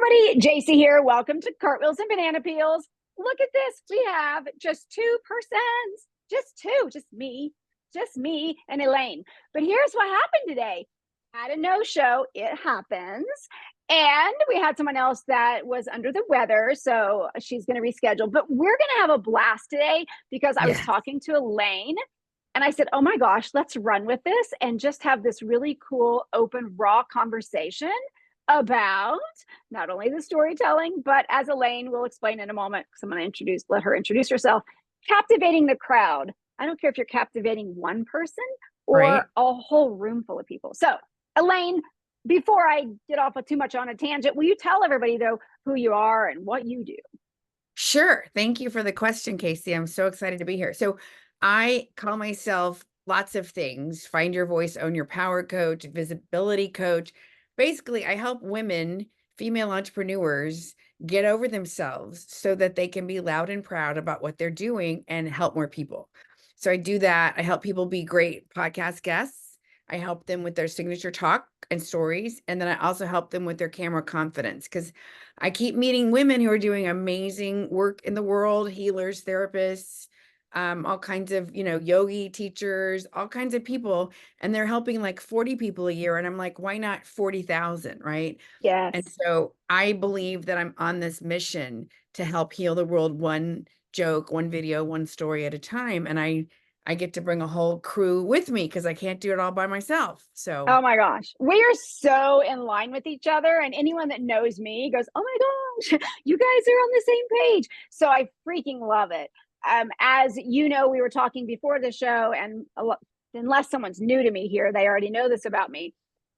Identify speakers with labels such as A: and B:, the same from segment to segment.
A: everybody, JC here. Welcome to Cartwheels and Banana Peels. Look at this. We have just two persons, just two, just me and Elaine. But here's what happened today. Had a no-show. It happens. And we had someone else that was under the weather, so she's going to reschedule. But we're going to have a blast today because I was
B: Yes.
A: talking to Elaine and I said, oh my gosh, let's run with this and just have this really cool, open, raw conversation about not only the storytelling, but as Elaine will explain in a moment, because I'm going to let her introduce herself, captivating the crowd. I don't care if you're captivating one person or
B: Right.
A: a whole room full of people. So, Elaine, before I get off too much on a tangent, will you tell everybody, though, who you are and what you do?
B: Sure. Thank you for the question, Casey. I'm so excited to be here. So I call myself lots of things: find your voice, own your power coach, visibility coach. Basically, I help women, female entrepreneurs, get over themselves so that they can be loud and proud about what they're doing and help more people. So I do that. I help people be great podcast guests. I help them with their signature talk and stories. And then I also help them with their camera confidence, because I keep meeting women who are doing amazing work in the world, healers, therapists, all kinds of, yogi teachers, all kinds of people, and they're helping like 40 people a year. And I'm like, why not 40,000, right? And
A: Yes.
B: so I believe that I'm on this mission to help heal the world, one joke, one video, one story at a time. And I get to bring a whole crew with me because I can't do it all by myself. So
A: Oh my gosh. We are so in line with each other. And anyone that knows me goes, oh my gosh, you guys are on the same page. So I freaking love it. As you know, we were talking before the show, and unless someone's new to me here, they already know this about me.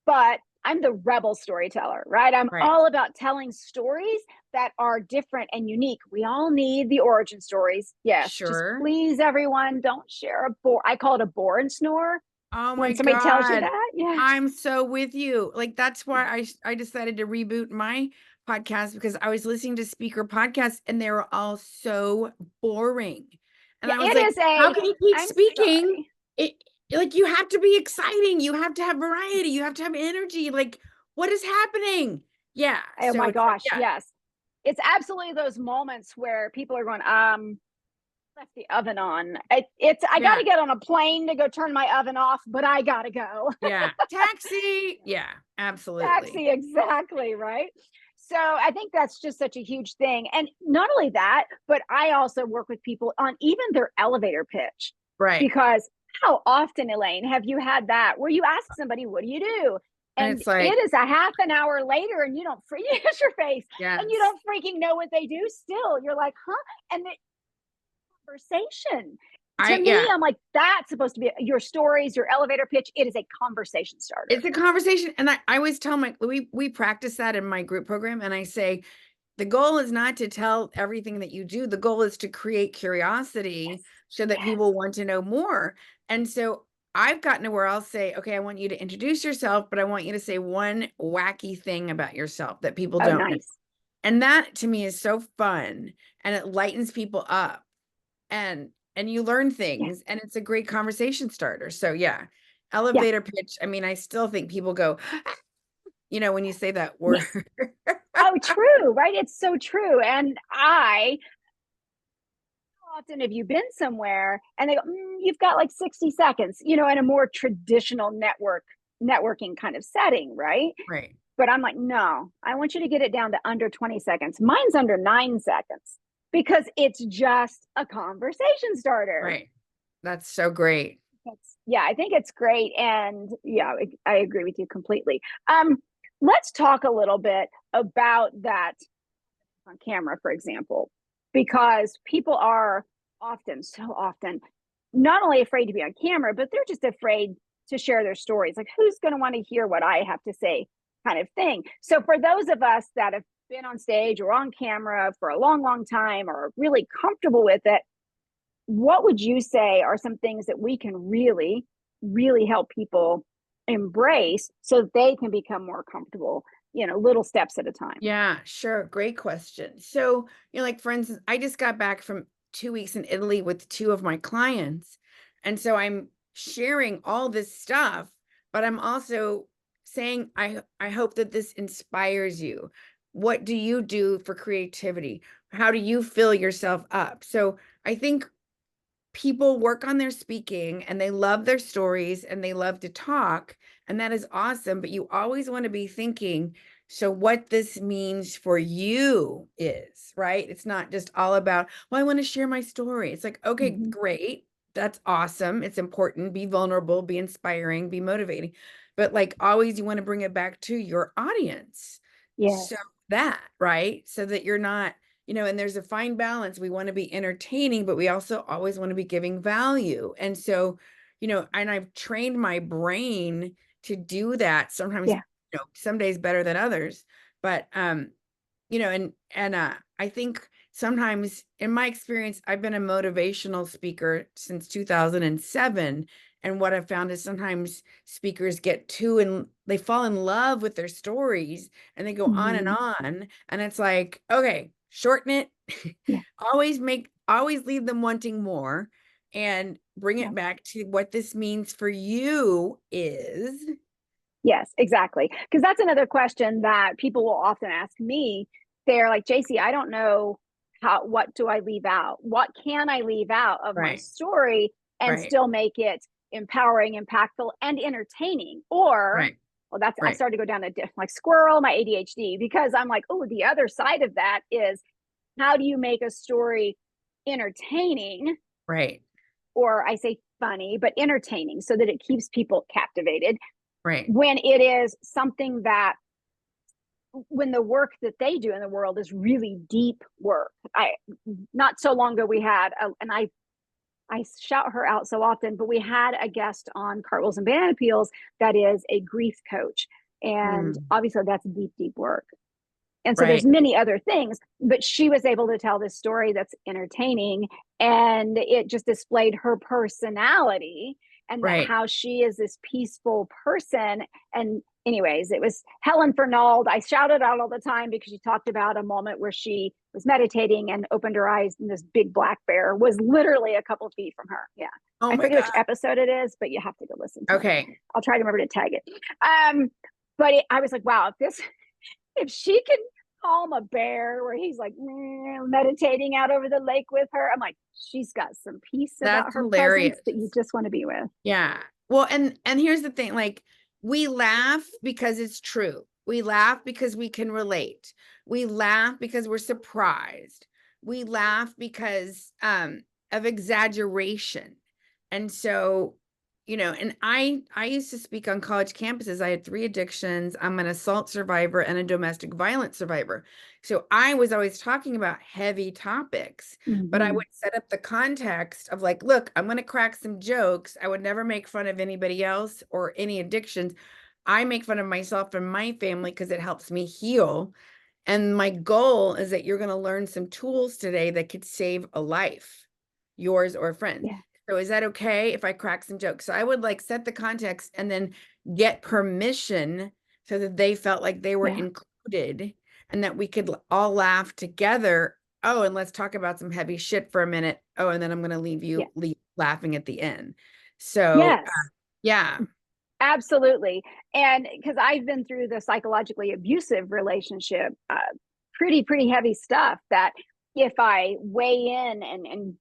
A: But I'm the rebel storyteller, right? I'm
B: right.
A: all about telling stories that are different and unique. We all need the origin stories. Yes, just
B: Sure.
A: please, everyone, don't share a bore. I call it a bore and snore
B: Oh my
A: when somebody tells you
B: God.
A: that. Yeah.
B: I'm so with you. Like that's why I decided to reboot my podcast, because I was listening to speaker podcasts and they were all so boring. And
A: Yeah,
B: I was
A: it
B: like,
A: is
B: how
A: a,
B: can you keep
A: I'm
B: speaking?
A: sorry.
B: It like you have to be exciting. You have to have variety. You have to have energy. Like, what is happening? Yeah.
A: Oh
B: So
A: my
B: it's like,
A: gosh,
B: yeah,
A: yes. It's absolutely those moments where people are going, left the oven on. I got
B: yeah,
A: to get on a plane to go turn my oven off, but I got to go.
B: yeah. Taxi. Yeah, absolutely.
A: Taxi, exactly, right? So I think that's just such a huge thing. And not only that, but I also work with people on even their elevator pitch.
B: Right.
A: Because how often, Elaine, have you had that where you ask somebody, what do you do?
B: And
A: And
B: it's like,
A: it is a half an hour later and you don't use your face and you
B: yes.
A: don't freaking know what they do still. You're like, huh? And the conversation. To me,
B: Yeah.
A: I'm like, that's supposed to be your stories, your elevator pitch. It is a conversation starter.
B: It's a conversation. And I always tell we practice that in my group program. And I say, the goal is not to tell everything that you do. The goal is to create
A: Yes.
B: curiosity so that
A: Yes.
B: people want to know more. And so I've gotten to where I'll say, okay, I want you to introduce yourself, but I want you to say one wacky thing about yourself that people
A: Oh,
B: don't know.
A: nice.
B: And that to me is so fun, and it lightens people up, and you learn
A: Yeah.
B: things, and it's a great conversation starter. So yeah,
A: Yeah.
B: elevator pitch. I mean, I still think people go, when you say that word.
A: Yes. Oh, true, right? It's so true. And how often have you been somewhere and they go, you've got like 60 seconds, in a more traditional networking kind of setting, right?
B: Right.
A: But I'm like, no, I want you to get it down to under 20 seconds. Mine's under 9 seconds because it's just a conversation starter.
B: Right. That's so great.
A: Yeah, I think it's great. And yeah, I agree with you completely. Um, let's talk a little bit about that on camera, for example, because people are so often not only afraid to be on camera, but they're just afraid to share their stories. Like, who's going to want to hear what I have to say, kind of thing. So, for those of us that have been on stage or on camera for a long, long time or really comfortable with it, what would you say are some things that we can really, really help people embrace so they can become more comfortable, little steps at a time?
B: Yeah, sure. Great question. So, like for instance, I just got back from 2 weeks in Italy with two of my clients. And so I'm sharing all this stuff, but I'm also saying, I hope that this inspires you. what do you do for creativity? How do you fill yourself up? So I think people work on their speaking and they love their stories and they love to talk, and that is awesome, but you always want to be thinking, so what this means for you is, right? It's not just all about, well, I want to share my story. It's like, okay,
A: Mhm.
B: great. That's awesome. It's important. Be vulnerable, be inspiring, be motivating. But like always, you want to bring it back to your audience. So
A: Yes.
B: that, right? So that you're not, and there's a fine balance. We want to be entertaining, but we also always want to be giving value. And so, and I've trained my brain to do that. Sometimes,
A: Yeah.
B: some days better than others. But I think sometimes in my experience, I've been a motivational speaker since 2007. And what I've found is sometimes speakers get too and they fall in love with their stories and they go on and
A: Mhm.
B: on. And it's like, okay, shorten it.
A: Yeah.
B: Always leave them wanting more, and bring
A: Yeah.
B: it back to what this means for you is.
A: Yes, exactly. Because that's another question that people will often ask me. They're like, JC, I don't know what do I leave out? What can I leave out of my
B: Right,
A: story and
B: right,
A: still make it empowering, impactful, and entertaining? Or,
B: right,
A: well, that's, I
B: right,
A: started to go down a different, like squirrel, my ADHD, because I'm like, oh, the other side of that is how do you make a story entertaining,
B: right,
A: or I say funny, but entertaining so that it keeps people captivated
B: right,
A: when it is something that when the work that they do in the world is really deep work. I not so long ago we had and I shout her out so often, but we had a guest on Cartwheels and Banana Peels that is a grief coach, and
B: mm,
A: obviously that's deep work. And so there's
B: right,
A: many other things, but she was able to tell this story that's entertaining, and it just displayed her personality and that
B: right.
A: how she is this peaceful person. And anyways, it was Helen Fernald. I shouted out all the time because she talked about a moment where she was meditating and opened her eyes, and this big black bear was literally a couple feet from her. Yeah.
B: Oh
A: I
B: my
A: forget which
B: God.
A: episode it is, but you have to go listen to it.
B: Okay.
A: I'll try to remember to tag it. But I was like, wow, if she can calm a bear where he's like meditating out over the lake with her, I'm like, she's got some peace about
B: That's
A: her presence
B: hilarious.
A: that you just want to be with.
B: Yeah. Well, and here's the thing, like we laugh because it's true. We laugh because we can relate. We laugh because we're surprised. We laugh because of exaggeration. And so, and I used to speak on college campuses. I had 3 addictions. I'm an assault survivor and a domestic violence survivor. So I was always talking about heavy topics, but I
A: Mm-hmm.
B: would set up the context of like, look, I'm going to crack some jokes. I would never make fun of anybody else or any addictions. I make fun of myself and my family because it helps me heal. And my goal is that you're going to learn some tools today that could save a life, yours or a friend.
A: Yeah.
B: So is that okay if I crack some jokes? So I would like set the context and then get permission so that they felt like they were
A: Yeah.
B: included and that we could all laugh together. Oh, and let's talk about some heavy shit for a minute. Oh, and then I'm going to
A: Yeah.
B: leave laughing at the end. So,
A: Yes.
B: yeah,
A: Absolutely. And because I've been through the psychologically abusive relationship, pretty heavy stuff that if I weigh in and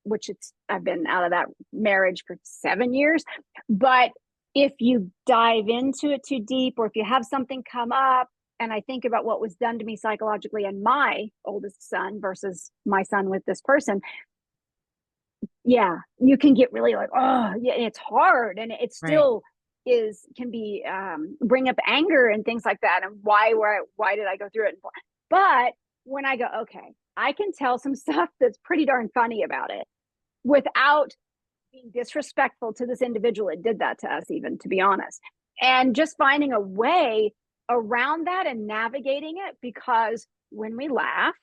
A: which I've been out of that marriage for 7 years, but if you dive into it too deep, or if you have something come up, and I think about what was done to me psychologically and my oldest son versus my son with this person, yeah, you can get really like, oh yeah, it's hard, and it
B: right,
A: still is can be bring up anger and things like that, and why did I go through it? But when I go, okay, I can tell some stuff that's pretty darn funny about it without being disrespectful to this individual that did that to us, even, to be honest, and just finding a way around that and navigating it, because when we laugh,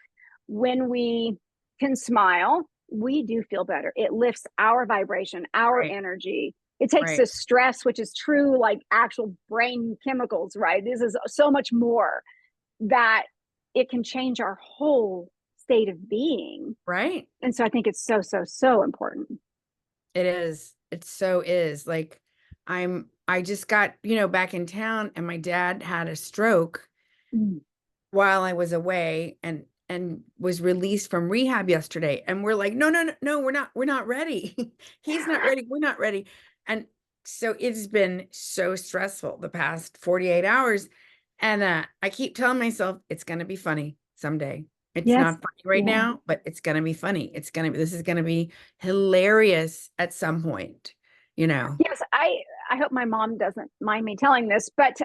A: when we can smile, we do feel better. It lifts our vibration, our
B: right,
A: energy. It takes
B: right,
A: the stress, which is true, like actual brain chemicals, right? This is so much more that it can change our whole state of being.
B: right.
A: And so I think it's so important.
B: It is. It so is. Like I just got, back in town and my dad had a stroke.
A: Mm.
B: while I was away and was released from rehab yesterday. And we're like, no, no, no, no, we're not ready. He's not ready. We're not ready. And so it's been so stressful the past 48 hours. And I keep telling myself it's gonna be funny someday. It's
A: Yes.
B: not funny right
A: Yeah.
B: now, but it's gonna be funny. This is gonna be hilarious at some point, you know.
A: Yes, I hope my mom doesn't mind me telling this, but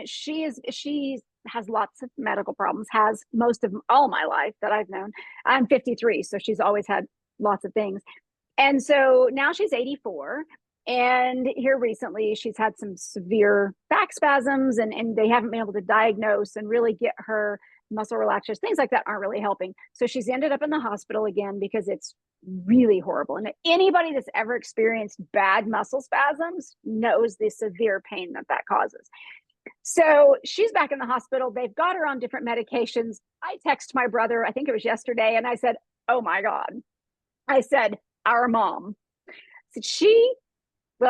A: she has lots of medical problems, has most of all my life that I've known. I'm 53, so she's always had lots of things. And so now she's 84. And here recently, she's had some severe back spasms, and they haven't been able to diagnose and really get her muscle relaxers. Things like that aren't really helping. So she's ended up in the hospital again because it's really horrible. And anybody that's ever experienced bad muscle spasms knows the severe pain that that causes. So she's back in the hospital. They've got her on different medications. I text my brother, I think it was yesterday, and I said, "Oh my God." I said, "Our mom." Said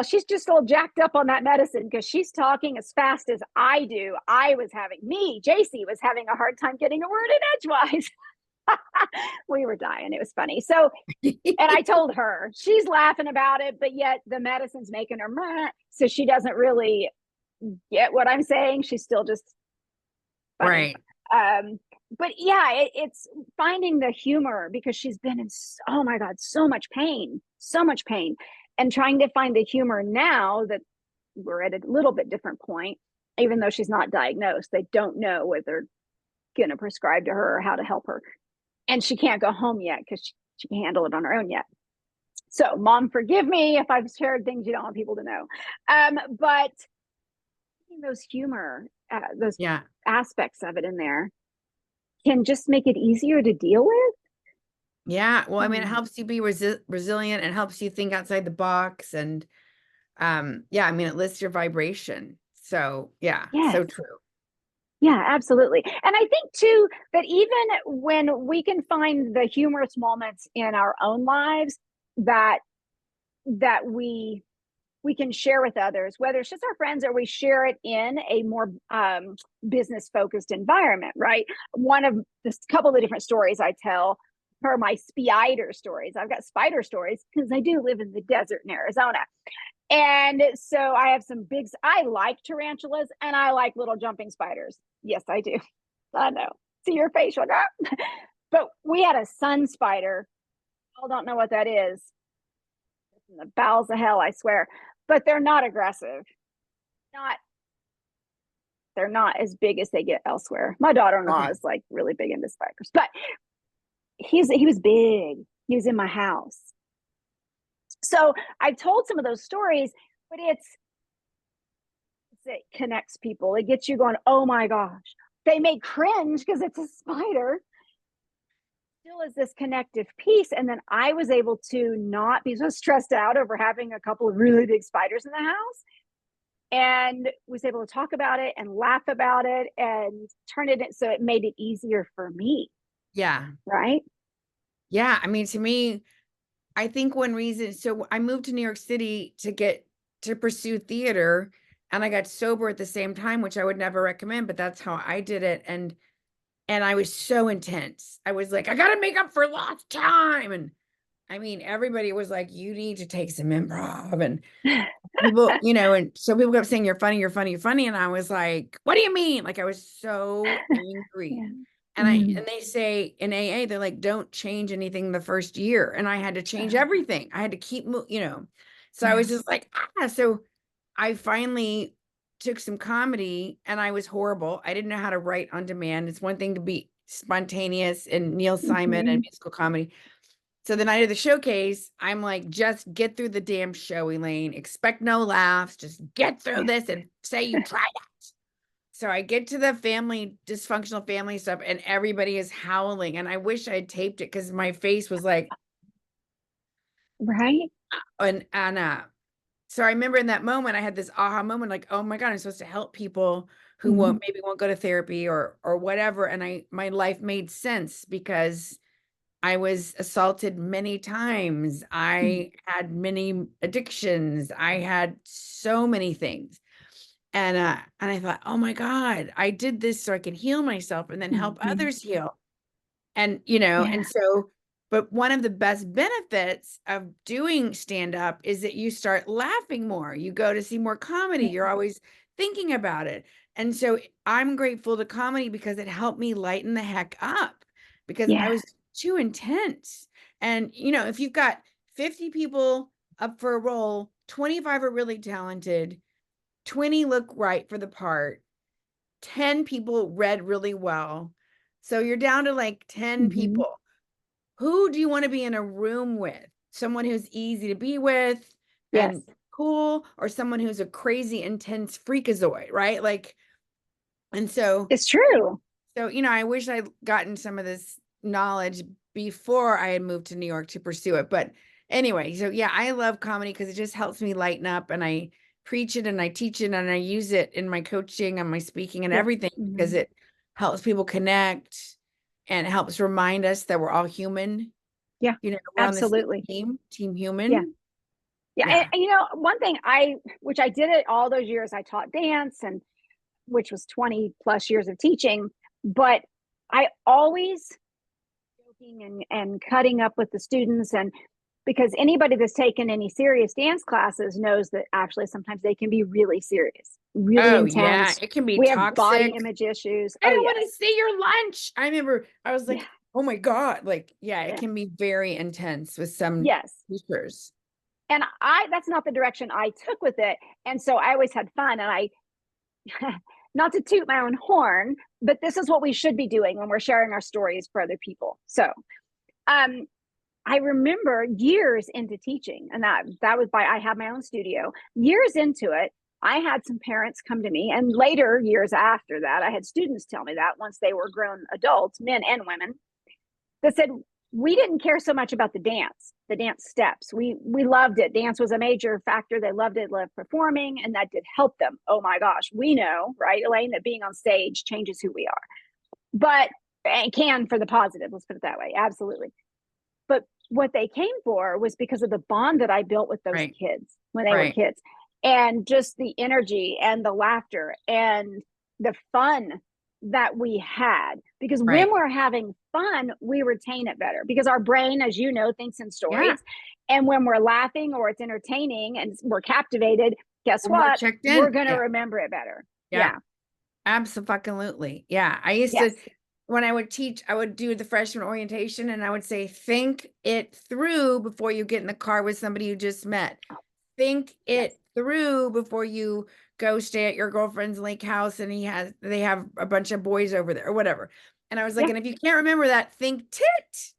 A: she's just all jacked up on that medicine because she's talking as fast as I do. JC was having a hard time getting a word in edgewise. We were dying. It was funny. So, and I told her, she's laughing about it, but yet the medicine's making her mad. So she doesn't really get what I'm saying. She's still just funny.
B: Right.
A: But yeah, it's finding the humor because she's been in, oh my God, so much pain, and trying to find the humor now that we're at a little bit different point, even though she's not diagnosed. They don't know what they're going to prescribe to her or how to help her. And she can't go home yet because she can't handle it on her own yet. So, mom, forgive me if I've shared things you don't want people to know. But those humor, those
B: Yeah.
A: aspects of it in there can just make it easier to deal with.
B: Yeah. Well, I mean, it helps you be resilient and helps you think outside the box. And yeah, I mean, it lifts your vibration. So yeah,
A: Yes.
B: so true.
A: Yeah, absolutely. And I think too that even when we can find the humorous moments in our own lives that we can share with others, whether it's just our friends or we share it in a more business focused environment, right? One of this couple of different stories I tell are my spider stories. I've got spider stories because I do live in the desert in Arizona. And so I have I like tarantulas and I like little jumping spiders. Yes, I do. I know. See your facial, girl. But we had a sun spider. I don't know what that is. It's in the bowels of hell, I swear. But they're not aggressive. Not they're not as big as they get elsewhere. My daughter-in-law
B: Okay.
A: is like really big into spiders, but he was big. He was in my house. So I've told some of those stories, but it connects people. It gets you going, oh my gosh. They may cringe because it's a spider. Still is this connective piece. And then I was able to not be so stressed out over having a couple of really big spiders in the house, and was able to talk about it and laugh about it and turn it in. So it made it easier for me.
B: Yeah.
A: Right.
B: Yeah. I mean, to me, I think one reason, so I moved to New York City to pursue theater, and I got sober at the same time, which I would never recommend, but that's how I did it. And I was so intense. I was like, I gotta make up for lost time. And I mean, everybody was like, you need to take some improv. And people, and so people kept saying, you're funny, you're funny, you're funny. And I was like, what do you mean? Like, I was so angry.
A: Yeah.
B: And they say in AA, they're like, don't change anything the first year. And I had to change everything. I had to keep, so I
A: Yeah.
B: was just like, so I finally took some comedy and I was horrible. I didn't know how to write on demand. It's one thing to be spontaneous and Neil Simon and musical comedy. So the night of the showcase, I'm like, just get through the damn show, Elaine. Expect no laughs. Just get through this and say you tried it. So I get to the dysfunctional family stuff, and everybody is howling. And I wish I had taped it because my face was like,
A: Right.
B: and so I remember in that moment, I had this aha moment, like, oh my God, I'm supposed to help people who maybe won't go to therapy or whatever. And my life made sense because I was assaulted many times. I had many addictions. I had so many things. And I thought, oh my God, I did this so I can heal myself and then help
A: Mhm.
B: others heal. And, you know,
A: Yeah.
B: and so, but one of the best benefits of doing stand up is that you start laughing more. You go to see more comedy. You're always thinking about it. And so I'm grateful to comedy because it helped me lighten the heck up because I
A: Yeah.
B: was too intense. And, you know, if you've got 50 people up for a role, 25 are really talented, 20 look right for the part, 10 people read really well. So you're down to like 10
A: Mhm.
B: people. Who do you want to be in a room with? Someone who's easy to be with
A: Yes.
B: and cool, or someone who's a crazy, intense freakazoid, right? Like, and so,
A: It's true.
B: you know, I wish I'd gotten some of this knowledge before I had moved to New York to pursue it. But anyway, so yeah, I love comedy because it just helps me lighten up and I preach it and I teach it and I use it in my coaching and my speaking and
A: Yep.
B: everything because
A: Mhm.
B: it helps people connect and it helps remind us that we're all human.
A: Yeah.
B: You know, we're on the same
A: Absolutely.
B: team
A: Yeah.
B: human.
A: Yeah.
B: Yeah.
A: And, you know, one thing which I did it all those years, I taught dance, and which was 20 plus years of teaching, but I always joking and cutting up with the students, and because anybody that's taken any serious dance classes knows that actually sometimes they can be really serious, really
B: Oh yeah,
A: intense.
B: it can be
A: We have body
B: toxic.
A: image issues.
B: I
A: Oh
B: don't
A: yeah.
B: want to see your lunch. I remember I was
A: Yeah.
B: like, oh my God. Like, yeah, it
A: Yeah.
B: can be very intense with some
A: Yes.
B: teachers.
A: And that's not the direction I took with it. And so I always had fun, and I not to toot my own horn, but this is what we should be doing when we're sharing our stories for other people. So, um, I remember years into teaching, and that was by I had my own studio. Years into it, I had some parents come to me, and later years after that, I had students tell me that once they were grown adults, men and women, that said we didn't care so much about the dance steps. We loved it. Dance was a major factor. They loved it, loved performing, and that did help them. Oh my gosh, we know, right, Elaine, that being on stage changes who we are, but and can for the positive. Let's put it that way. Absolutely. But what they came for was because of the bond that I built with those
B: Right.
A: kids when they were
B: Right.
A: kids, and just the energy and the laughter and the fun that we had. Because when
B: Right.
A: we're having fun, we retain it better because our brain, as you know, thinks in
B: Yeah.
A: stories. And when we're laughing or it's entertaining and we're captivated, guess
B: We're more
A: what?
B: checked
A: We're
B: in.
A: going to
B: Yeah.
A: remember it better.
B: Yeah.
A: Yeah.
B: Absolutely. Yeah. I used to,
A: Yes.
B: when I would teach, I would do the freshman orientation and I would say, think it through before you get in the car with somebody you just met. Think
A: Yes.
B: it through before you go stay at your girlfriend's lake house and they have a bunch of boys over there or whatever. And I was like,
A: Yeah.
B: and if you can't remember that, think tit.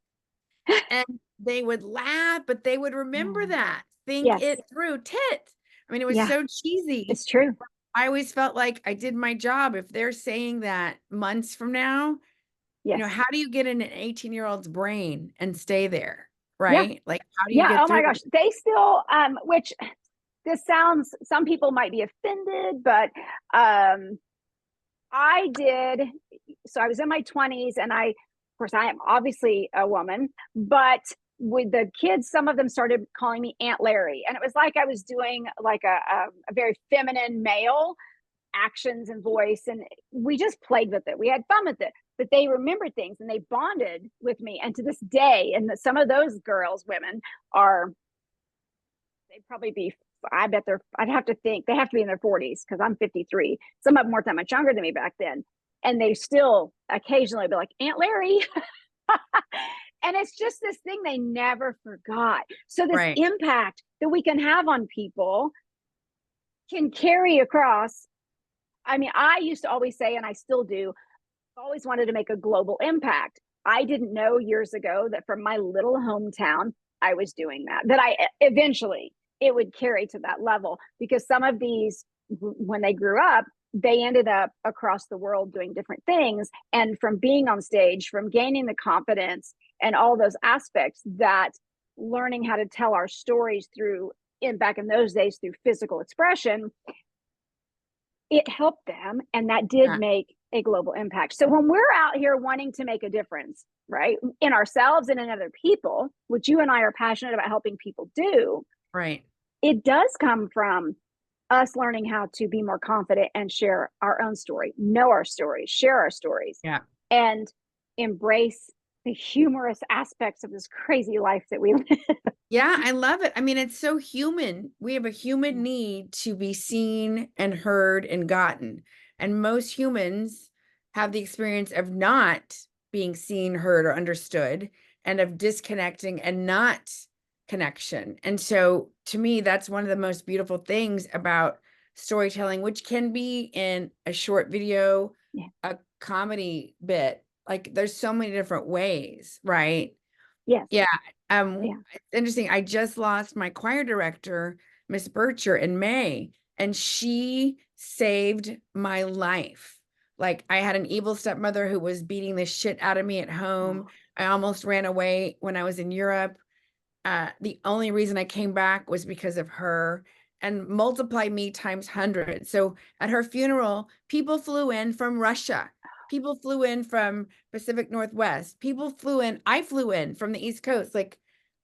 B: And they would laugh, but they would remember
A: Yeah.
B: that. Think
A: Yes.
B: it through, tit. I mean, it was
A: Yeah.
B: so cheesy.
A: It's true.
B: I always felt like I did my job. If they're saying that months from now, you know,
A: Yes.
B: how do you get in an 18-year-old's brain and stay there?
A: Yeah.
B: Right? Like, how do you
A: Yeah.
B: get
A: Oh my
B: through?
A: gosh. They still, which this sounds, some people might be offended, but I did. So I was in my 20s, and of course, I am obviously a woman, but with the kids, some of them started calling me Aunt Larry. And it was like I was doing like a very feminine male actions and voice. And we just played with it. We had fun with it. But they remembered things and they bonded with me. And to this day, and some of those girls, women, are they'd probably be, I bet I'd have to think, they have to be in their 40s because I'm 53. Some of them weren't that much younger than me back then. And they still occasionally be like, Aunt Larry. And it's just this thing they never forgot. So, this
B: Right.
A: impact that we can have on people can carry across. I mean, I used to always say, and I still do, I've always wanted to make a global impact. I didn't know years ago that from my little hometown, I was doing that I eventually it would carry to that level because some of these, when they grew up, they ended up across the world doing different things. And from being on stage, from gaining the confidence and all those aspects, that learning how to tell our stories through, in back in those days, through physical expression, it helped them, and that did
B: Yeah.
A: make a global impact. So when we're out here wanting to make a difference, right, in ourselves and in other people, which you and I are passionate about helping people do,
B: Right.
A: it does come from us learning how to be more confident and share our own story, know our stories, share our stories,
B: Yeah.
A: and embrace the humorous aspects of this crazy life that we live.
B: Yeah, I love it. I mean, it's so human. We have a human need to be seen and heard and gotten. And most humans have the experience of not being seen, heard, or understood, and of disconnecting and not connection. And so to me, that's one of the most beautiful things about storytelling, which can be in a short video,
A: Yeah.
B: a comedy bit. Like there's so many different ways, right?
A: Yes.
B: Yeah.
A: Yeah.
B: It's interesting. I just lost my choir director, Miss Bircher, in May, and she saved my life. Like I had an evil stepmother who was beating the shit out of me at home.
A: Oh,
B: I almost ran away when I was in Europe. The only reason I came back was because of her, and multiply me times 100. So at her funeral, people flew in from Russia. People flew in from Pacific Northwest. People flew in. I flew in from the East Coast. Like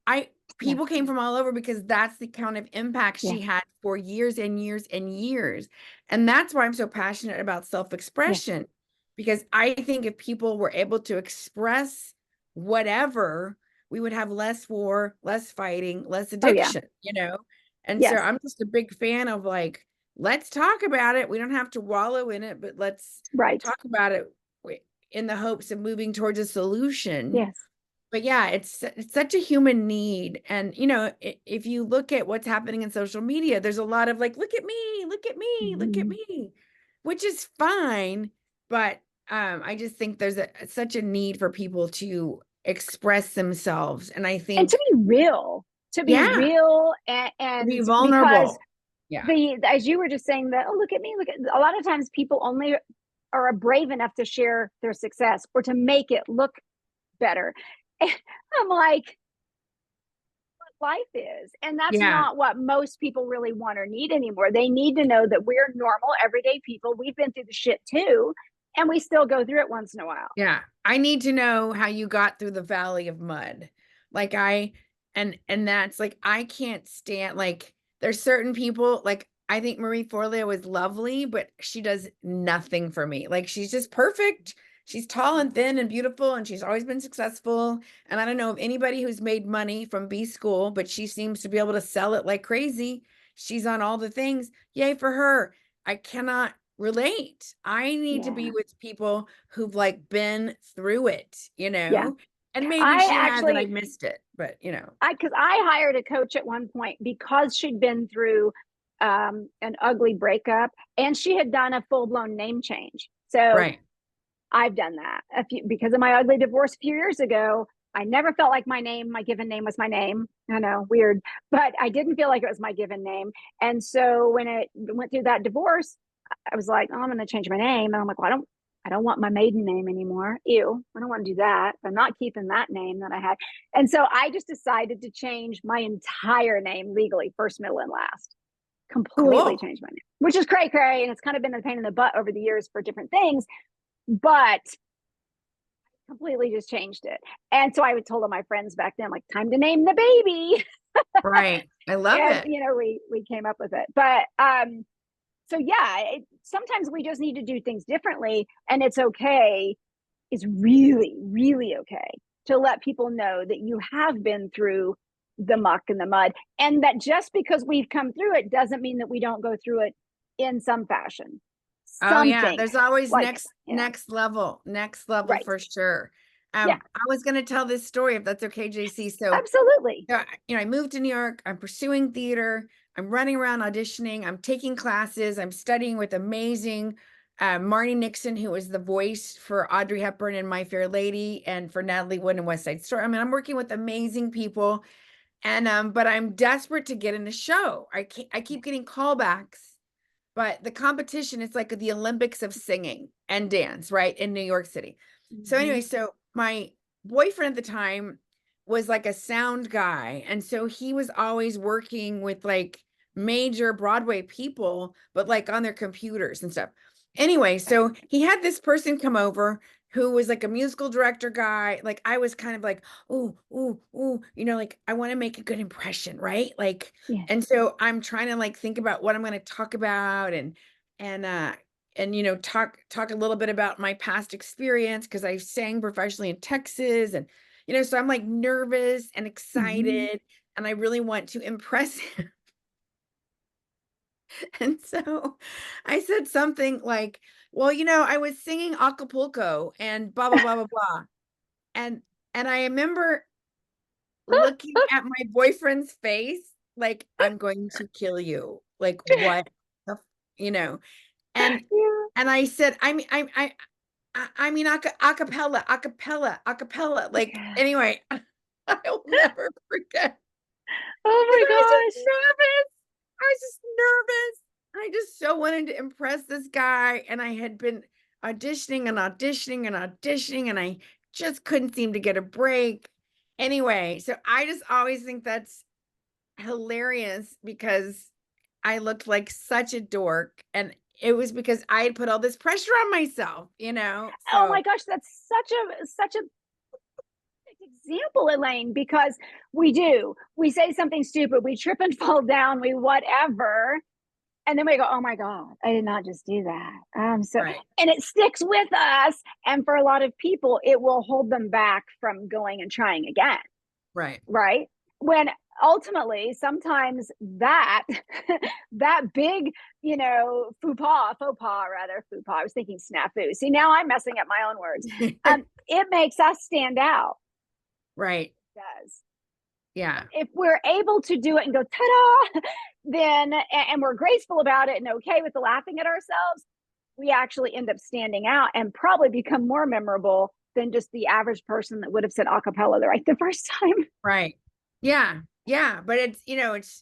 B: I
A: yeah.
B: people came from all over because that's the kind of impact
A: Yeah.
B: she had for years and years and years. And that's why I'm so passionate about
A: Yes.
B: self-expression, because I think if people were able to express whatever, we would have less war, less fighting, less
A: Oh, yeah.
B: addiction, you know? And so
A: Yes.
B: I'm just a big fan of like, let's talk about it. We don't have to wallow in it, but let's
A: Right.
B: talk about it in the hopes of moving towards a solution.
A: Yes.
B: But yeah, it's such a human need. And you know, if you look at what's happening in social media, there's a lot of like, look at me, look at me, look at
A: Mhm.
B: me, which is fine. But I just think there's such a need for people to express themselves. And I
A: And
B: think,
A: to be
B: yeah,
A: real,
B: to be
A: and because
B: vulnerable. Yeah.
A: as you were just saying that, oh, look at me, look at, a lot of times people only are brave enough to share their success or to make it look better. And I'm like, what life is. And that's
B: Yeah.
A: not what most people really want or need anymore. They need to know that we're normal, everyday people. We've been through the shit too, and we still go through it once in a while.
B: Yeah. I need to know how you got through the valley of mud. Like and that's like I can't stand like there's certain people like I think Marie Forleo is lovely, but she does nothing for me. Like she's just perfect. She's tall and thin and beautiful and she's always been successful. And I don't know of anybody who's made money from B school, but she seems to be able to sell it like crazy. She's on all the things. Yay for her. I cannot relate. I need to be
A: Yeah.
B: with people who've like been through it, you
A: Yeah.
B: know? And maybe
A: I
B: she has and I
A: actually,
B: missed it, but you know.
A: because I hired a coach at one point because she'd been through an ugly breakup and she had done a full blown name change. So
B: Right.
A: I've done that because of my ugly divorce a few years ago. I never felt like my given name was my name. I know, weird, but I didn't feel like it was my given name. And so when it went through that divorce, I was like, oh, I'm going to change my name. And I'm like, well, I don't want my maiden name anymore. Ew, I don't want to do that. I'm not keeping that name that I had. And so I just decided to change my entire name legally, first, middle, and last. Completely
B: Cool.
A: changed my name, which is cray cray. And it's kind of been a pain in the butt over the years for different things, but completely just changed it. And so I would told all my friends back then, like, time to name the baby.
B: Right. I love
A: And,
B: it.
A: we came up with it. But so yeah, sometimes we just need to do things differently, and it's okay. It's really, really okay to let people know that you have been through the muck and the mud, and that just because we've come through it doesn't mean that we don't go through it in some fashion.
B: Oh yeah,
A: Something
B: there's always
A: like,
B: next level
A: right.
B: for sure.
A: Yeah,
B: I was going to tell this story if that's okay, JC. So
A: absolutely.
B: yeah, you know, I moved to New York. I'm pursuing theater. I'm running around auditioning. I'm taking classes. I'm studying with amazing Marnie Nixon, who was the voice for Audrey Hepburn in My Fair Lady and for Natalie Wood in West Side Story. I mean, I'm working with amazing people, and but I'm desperate to get in a show. I keep getting callbacks, but the competition is like the Olympics of singing and dance, right, in New York City. So
A: Mm-hmm.
B: anyway, so my boyfriend at the time was like a sound guy. And so he was always working with like major Broadway people, but like on their computers and stuff. Anyway, so he had this person come over who was like a musical director guy. Like I was kind of like, ooh, ooh, ooh, like I want to make a good impression, right? Like,
A: Yeah.
B: and so I'm trying to like think about what I'm going to talk about and talk a little bit about my past experience because I sang professionally in Texas and so I'm like nervous and
A: Mhm.
B: excited and I really want to impress him. And so I said something like, well, I was singing Acapulco and blah, blah, blah, blah, blah. And I remember looking at my boyfriend's face, like, I'm going to kill you. Like, what the, you know, and,
A: Yeah.
B: I said, I mean, acapella, acapella, acapella. Like,
A: Yeah.
B: anyway, I'll never forget.
A: Oh
B: 'Cause
A: my
B: I was just
A: gosh.
B: nervous. I was just nervous. I just so wanted to impress this guy, and I had been auditioning and auditioning and auditioning, and I just couldn't seem to get a break. Anyway, so I just always think that's hilarious because I looked like such a dork, and it was because I had put all this pressure on myself,
A: Oh my
B: So
A: gosh, that's such a example, Elaine, because we say something stupid, we trip and fall down, we whatever, and then we go, oh my God, I did not just do that.
B: right,
A: And it sticks with us. And for a lot of people, it will hold them back from going and trying again.
B: right.
A: Right. When ultimately, sometimes that, that big, faux pas, rather, faux pas, I was thinking snafu. See, now I'm messing up my own words. It makes us stand out.
B: Right.
A: It does.
B: Yeah.
A: If we're able to do it and go ta-da, then and we're graceful about it and okay with the laughing at ourselves, we actually end up standing out and probably become more memorable than just the average person that would have said a cappella right the first time.
B: Right. Yeah. Yeah. But it's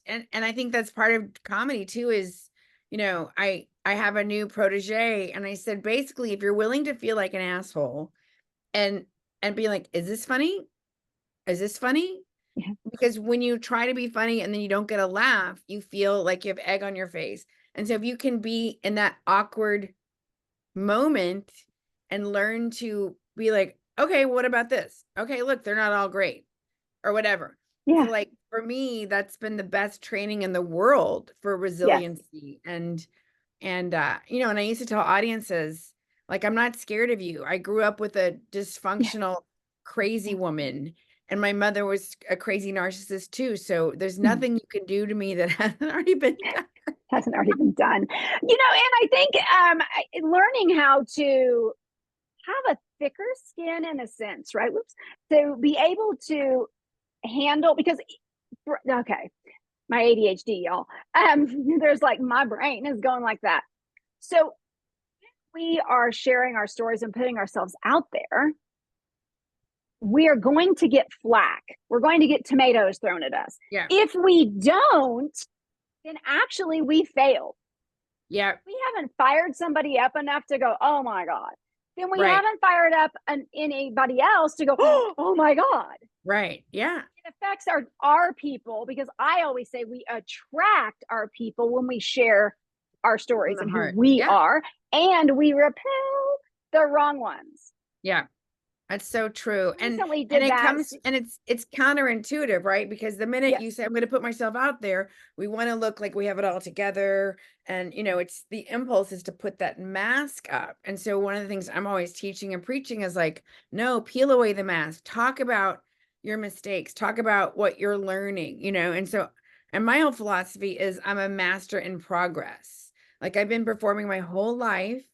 B: and I think that's part of comedy too is, I have a new protege and I said basically if you're willing to feel like an asshole and be like, is this funny? Is this funny?
A: Yeah.
B: Because when you try to be funny and then you don't get a laugh, you feel like you have egg on your face. And so if you can be in that awkward moment and learn to be like, okay, what about this? Okay, look, they're not all great or whatever. So
A: Yeah.
B: like for me, that's been the best training in the world for
A: Yes.
B: resiliency and I used to tell audiences like I'm not scared of you. I grew up with a
A: Yeah.
B: dysfunctional crazy woman and my mother was a crazy narcissist too. So there's
A: Mm.
B: nothing you can do to me that hasn't already been done.
A: Hasn't already been done. And I think learning how to have a thicker skin in a sense, right? Whoops. To be able to handle, because, okay, my ADHD, y'all. There's like my brain is going like that. So we are sharing our stories and putting ourselves out there, we are going to get flack. We're going to get tomatoes thrown at us.
B: Yeah.
A: If we don't, then actually we failed.
B: Yeah.
A: We haven't fired somebody up enough to go, oh my God. Then we
B: Right.
A: haven't fired up anybody else to go, oh my God.
B: Right. Yeah.
A: It affects our people, because I always say we attract our people when we share our
B: From
A: stories
B: the
A: and who
B: heart.
A: we
B: Yeah.
A: are, and we repel the wrong ones.
B: Yeah. That's so true.
A: Recently
B: And
A: did
B: it
A: that.
B: comes and it's counterintuitive, right? Because the minute you
A: Yes.
B: say I'm going to put myself out there, we want to look like we have it all together and it's the impulse is to put that mask up. And so one of the things I'm always teaching and preaching is like, no, peel away the mask. Talk about your mistakes. Talk about what you're learning, and my whole philosophy is I'm a master in progress. Like I've been performing my whole life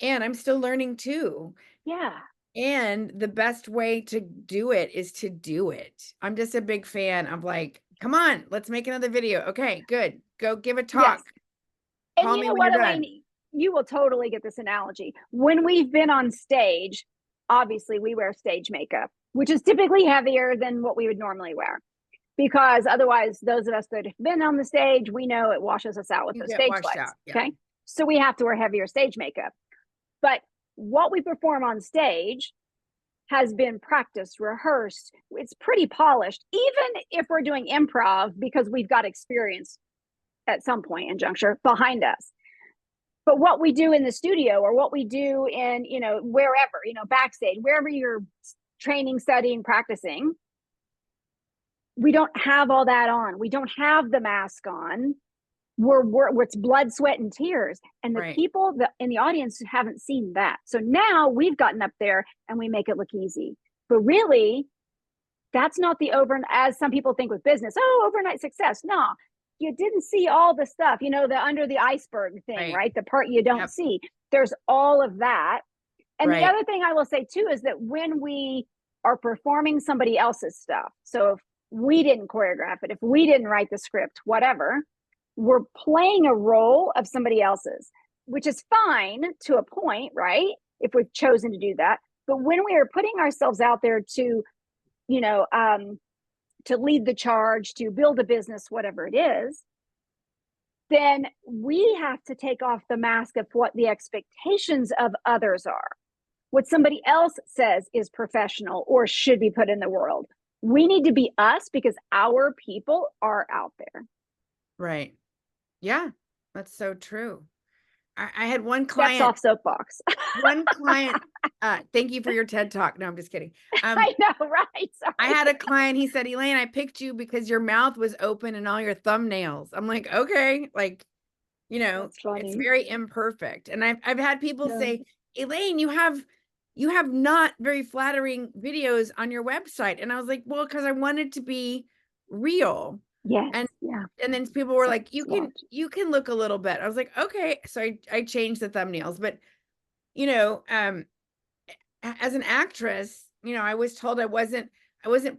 B: and I'm still learning too.
A: Yeah.
B: And the best way to do it is to do it. I'm just a big fan of like, come on, let's make another video. Okay, good. Go give a
A: Yes.
B: talk.
A: And
B: Call
A: you
B: me
A: know
B: when you're
A: what,
B: done.
A: Elaine? You will totally get this analogy. When we've been on stage, obviously we wear stage makeup, which is typically heavier than what we would normally wear. Because otherwise, those of us that have been on the stage, we know it washes us out with
B: You
A: the
B: get
A: stage
B: washed
A: lights.
B: out. Yeah.
A: Okay. So we have to wear heavier stage makeup. But what we perform on stage has been practiced, rehearsed. It's pretty polished, even if we're doing improv, because we've got experience at some point in juncture behind us. But what we do in the studio, or what we do in, you know, wherever, you know, backstage, wherever you're training, studying, practicing, we don't have all that on. We don't have the mask on. It's blood, sweat, and tears. And the people that in the audience haven't seen that. So now we've gotten up there and we make it look easy. But really, that's not the as some people think with business, oh, overnight success. No, you didn't see all the stuff, you know, the under the iceberg thing, right? The part you don't see. There's all of that. And the other thing I will say too is that when we are performing somebody else's stuff, so if we didn't choreograph it, if we didn't write the script, whatever, we're playing a role of somebody else's, which is fine to a point, right? If we've chosen to do that. But when we are putting ourselves out there to, you know, to lead the charge, to build a business, whatever it is, then we have to take off the mask of what the expectations of others are, what somebody else says is professional or should be put in the world. We need to be us because our people are out there.
B: Right. Yeah, that's so true. I had one client.
A: That's off soapbox.
B: One client. Thank you for your TED Talk. No, I'm just kidding.
A: I know, right? Sorry.
B: I had a client. He said, Elaine, I picked you because your mouth was open and all your thumbnails. I'm like, okay, like, you know, it's very imperfect. And I've had people say, Elaine, you have not very flattering videos on your website. And I was like, well, because I wanted to be real.
A: Yes.
B: And then people were like, you can look a little bit. I was like, okay. So I changed the thumbnails. But, you know, as an actress, you know, I was told I wasn't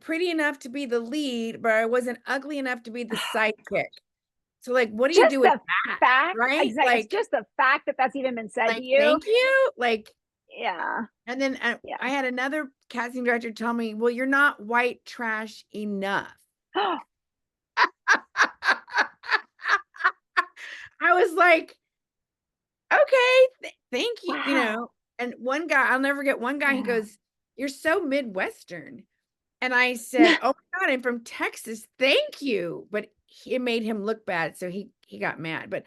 B: pretty enough to be the lead, but I wasn't ugly enough to be the sidekick. So like, what do you do with that?
A: Fact,
B: right?
A: Exactly.
B: Like,
A: it's just the fact that that's even been said
B: like,
A: to you.
B: Thank you. Like,
A: yeah.
B: And then I had another casting director tell me, well, you're not white trash enough. I was like, okay, thank you. Wow. You know, and one guy, I'll never forget one guy, he goes, you're so Midwestern. And I said, oh my God, I'm from Texas. Thank you. But it made him look bad. So he got mad. But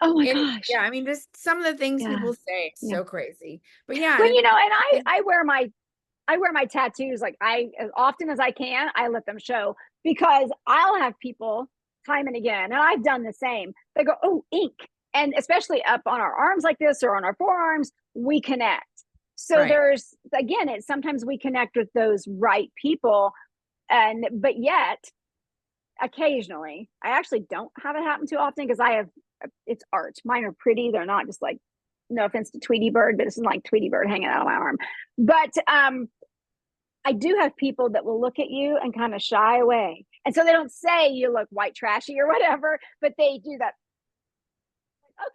A: oh my gosh.
B: Yeah, I mean, just some of the things people say, so crazy. But yeah.
A: Well, you know, and I wear my tattoos, like as often as I can, I let them show, because I'll have people time and again, and I've done the same. They go, oh, ink. And especially up on our arms like this or on our forearms, we connect. So there's, again, it's sometimes we connect with those right people. But yet occasionally, I actually don't have it happen too often because it's art. Mine are pretty. They're not just like, no offense to Tweety Bird, but it's like Tweety Bird hanging out of my arm. But I do have people that will look at you and kind of shy away. And so they don't say you look white trashy or whatever, but they do that.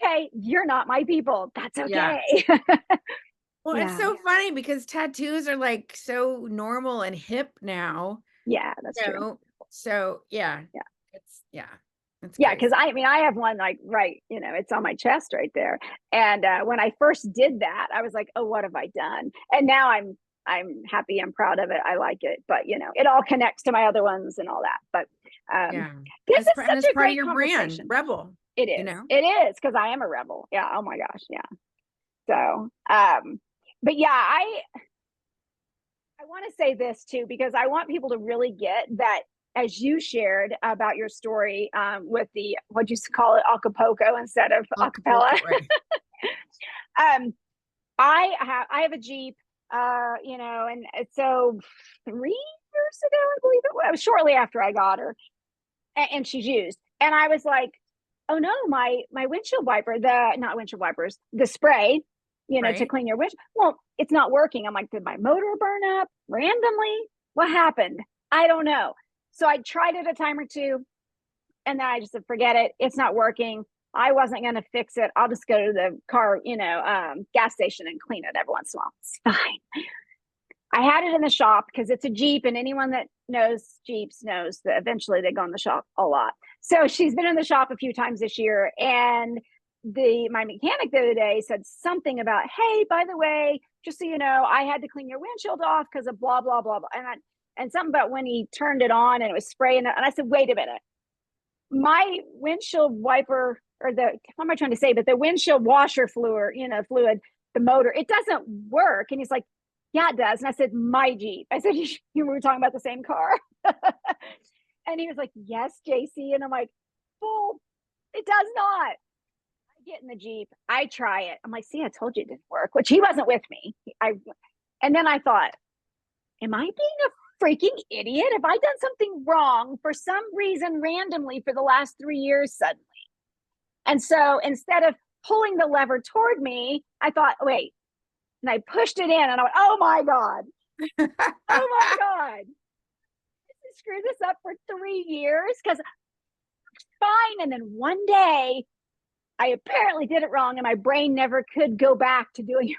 A: Okay, you're not my people. That's okay. Yeah.
B: Well, it's so funny because tattoos are like so normal and hip now.
A: Yeah, that's true.
B: So yeah. It's
A: because I have one like you know, it's on my chest right there. And when I first did that, I was like, oh, what have I done? And now I'm happy. I'm proud of it. I like it. But you know, it all connects to my other ones and all that. But this is such a great conversation.
B: Brand, Rebel.
A: It is. You know? It is, because I am a rebel. Yeah. Oh my gosh. Yeah. So but yeah, I want to say this too, because I want people to really get that, as you shared about your story with the, what'd you call it, Acapulco instead of acapella. Right. I have a Jeep, you know, and so 3 years ago, I believe it was shortly after I got her, and she's used. And I was like, oh no, my windshield wiper, not windshield wipers, the spray, you know, to clean your windshield. Well, it's not working. I'm like, did my motor burn up randomly? What happened? I don't know. So I tried it a time or two, and then I just said, forget it. It's not working. I wasn't going to fix it. I'll just go to the car, you know, gas station and clean it every once in a while. It's fine. I had it in the shop because it's a Jeep, and anyone that knows Jeeps knows that eventually they go in the shop a lot. So she's been in the shop a few times this year, and my mechanic the other day said something about, hey, by the way, just so you know, I had to clean your windshield off because of blah, blah, blah, blah. And something about when he turned it on and it was spraying. And I said, wait a minute, my windshield wiper or the, what am I trying to say? But the windshield washer fluid, fluid, the motor, it doesn't work. And he's like, yeah, it does. And I said, my Jeep. I said, you were talking about the same car. And he was like, yes, JC. And I'm like, well, it does not. I get in the Jeep. I try it. I'm like, see, I told you it didn't work, which he wasn't with me. And then I thought, am I being a freaking idiot? Have I done something wrong for some reason randomly for the last 3 years suddenly? And so instead of pulling the lever toward me, I thought, wait. And I pushed it in and I went, oh my God. Oh my God. Screw this up for 3 years because fine. And then one day I apparently did it wrong and my brain never could go back to doing it.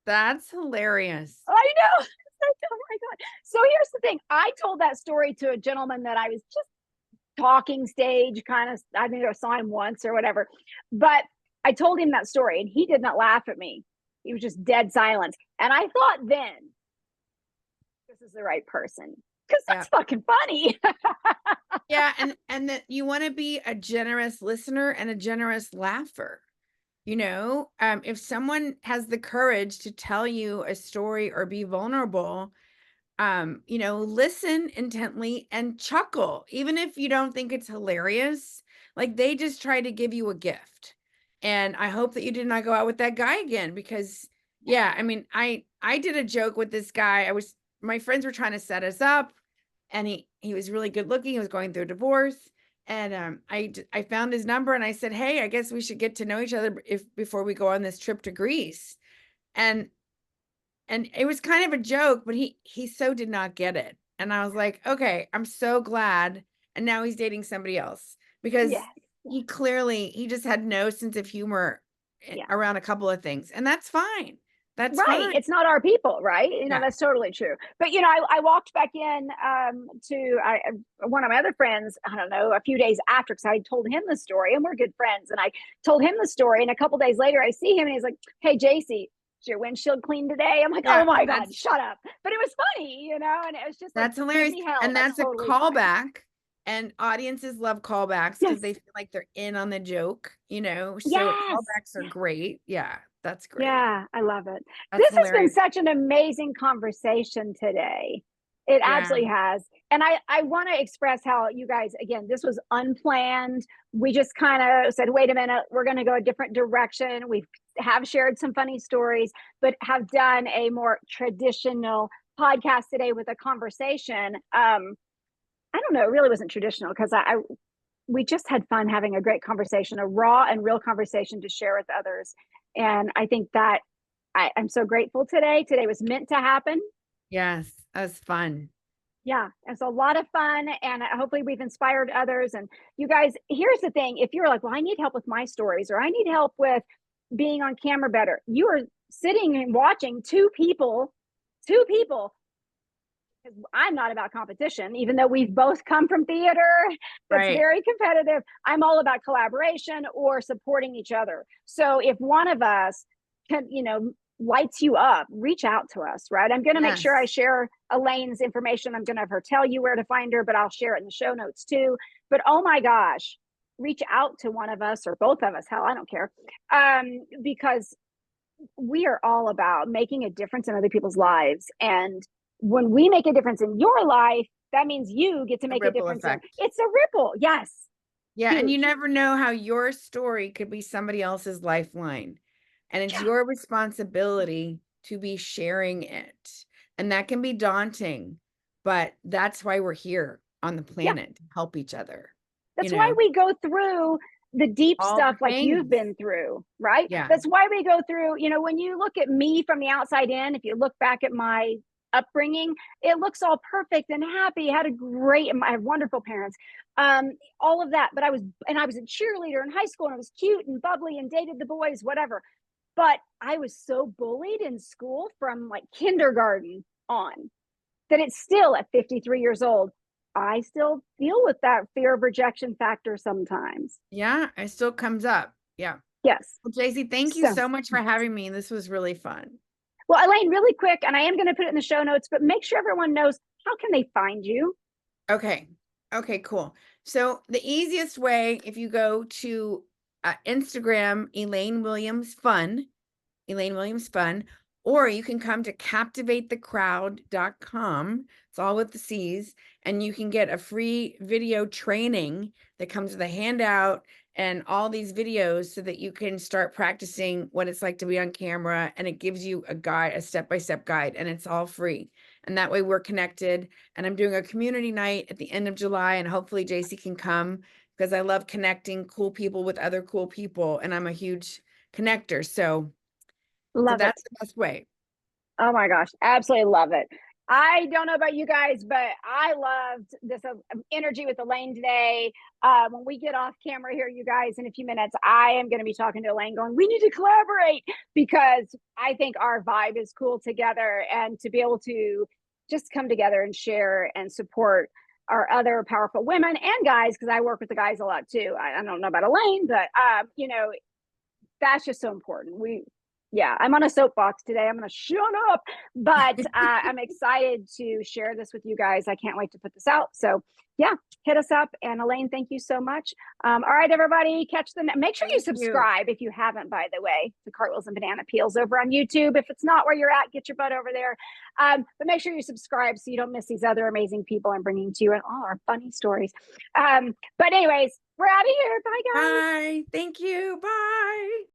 B: That's hilarious.
A: I know. Oh my God. So here's the thing. I told that story to a gentleman that I was just talking stage kind of, I think I saw him once or whatever, but I told him that story and he did not laugh at me. He was just dead silent. And I thought then, this is the right person because that's fucking funny.
B: Yeah. And that you want to be a generous listener and a generous laugher. If someone has the courage to tell you a story or be vulnerable, listen intently and chuckle, even if you don't think it's hilarious. Like they just try to give you a gift. And I hope that you did not go out with that guy again, because I mean, I did a joke with this guy. My friends were trying to set us up and he was really good looking. He was going through a divorce. And I found his number and I said, hey, I guess we should get to know each other before we go on this trip to Greece. And it was kind of a joke, but he so did not get it. And I was like, okay, I'm so glad. And now he's dating somebody else because he just had no sense of humor around a couple of things. And that's fine. That's
A: right.
B: fine.
A: It's not our people, right? That's totally true. But I walked back in to one of my other friends, I don't know, a few days after, because I told him the story and we're good friends. And I told him the story. And a couple days later, I see him and he's like, hey, JC, is your windshield clean today? I'm like, oh my God, shut up. But it was funny, and it was just
B: that's
A: like,
B: hilarious. And that's
A: totally
B: a callback. And audiences love callbacks because they feel like they're in on the joke, So callbacks are great. Yeah. That's great.
A: Yeah, I love it.
B: That's
A: This has been such an amazing conversation today. It absolutely has. And I want to express how you guys, again, this was unplanned. We just kind of said, wait a minute, we're going to go a different direction. We have shared some funny stories, but have done a more traditional podcast today with a conversation. I don't know, it really wasn't traditional because we just had fun having a great conversation, a raw and real conversation to share with others. And I think that I'm so grateful today. Today was meant to happen.
B: Yes, that was fun.
A: Yeah, it's a lot of fun. And hopefully we've inspired others. And you guys, here's the thing. If you're like, well, I need help with my stories, or I need help with being on camera better, you are sitting and watching two people. I'm not about competition, even though we've both come from theater. That's very competitive. I'm all about collaboration or supporting each other. So if one of us can, lights you up, reach out to us, right? I'm going to make sure I share Elaine's information. I'm going to have her tell you where to find her, but I'll share it in the show notes too. But oh my gosh, reach out to one of us or both of us. Hell, I don't care. Because we are all about making a difference in other people's lives. And when we make a difference in your life, that means you get to make a difference. It's a ripple. Yes.
B: Yeah. Huge. And you never know how your story could be somebody else's lifeline. And it's your responsibility to be sharing it. And that can be daunting, but that's why we're here on the planet to help each other.
A: That's why we go through the deep stuff like you've been through, right?
B: Yeah.
A: That's why we go through, when you look at me from the outside in, if you look back at my upbringing, it looks all perfect and happy. I have wonderful parents, all of that. But I was a cheerleader in high school and I was cute and bubbly and dated the boys, whatever. But I was so bullied in school from like kindergarten on that it's still at 53 years old. I still deal with that fear of rejection factor sometimes.
B: Yeah, it still comes up. Yeah.
A: Yes.
B: Well, JC, thank you so much for having me. This was really fun.
A: Well, Elaine, really quick, and I am going to put it in the show notes, but make sure everyone knows, how can they find you?
B: Okay, cool. So the easiest way, if you go to Instagram, Elaine Williams Fun, or you can come to captivatethecrowd.com. It's all with the C's, and you can get a free video training that comes with a handout and all these videos so that you can start practicing what it's like to be on camera. And it gives you a guide, a step-by-step guide, and it's all free. And that way we're connected. And I'm doing a community night at the end of July, and hopefully JC can come because I love connecting cool people with other cool people, and I'm a huge connector. So
A: Love it.
B: that's the best way.
A: Oh my gosh, absolutely love it. I don't know about you guys, but I loved this energy with Elaine today. When we get off camera here, you guys, in a few minutes, I am going to be talking to Elaine going, we need to collaborate, because I think our vibe is cool together, and to be able to just come together and share and support our other powerful women and guys, because I work with the guys a lot too. I don't know about Elaine, but you know, that's just so important. Yeah, I'm on a soapbox today. I'm going to shut up, but I'm excited to share this with you guys. I can't wait to put this out. So yeah, hit us up. And Elaine, thank you so much. All right, everybody, make sure you subscribe if you haven't, by the way, to Cartwheels and Banana Peels over on YouTube. If it's not where you're at, get your butt over there. But make sure you subscribe so you don't miss these other amazing people I'm bringing to you and all our funny stories. But anyways, we're out of here. Bye, guys.
B: Bye. Thank you. Bye.